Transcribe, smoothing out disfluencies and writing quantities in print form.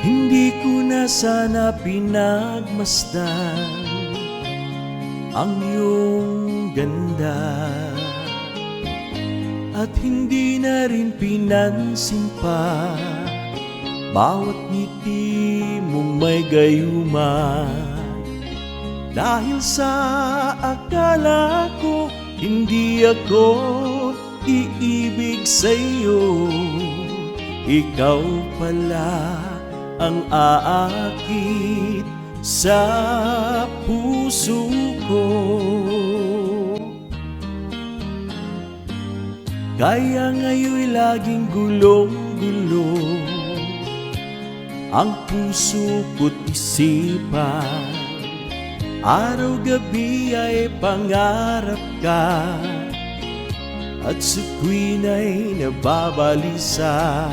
Hindi ko na sana pinagmasdan ang iyong ganda, at hindi na rin pinansin pa bawat ngiti mong may gayuma. Dahil sa akala ko hindi ako iibig sa'yo, ikaw pala ang aakit sa puso ko. Kaya ngayon'y laging gulong-gulo ang puso ko't isipan. Araw-gabi ay pangarap ka, at sa tuwin ay nababalisa.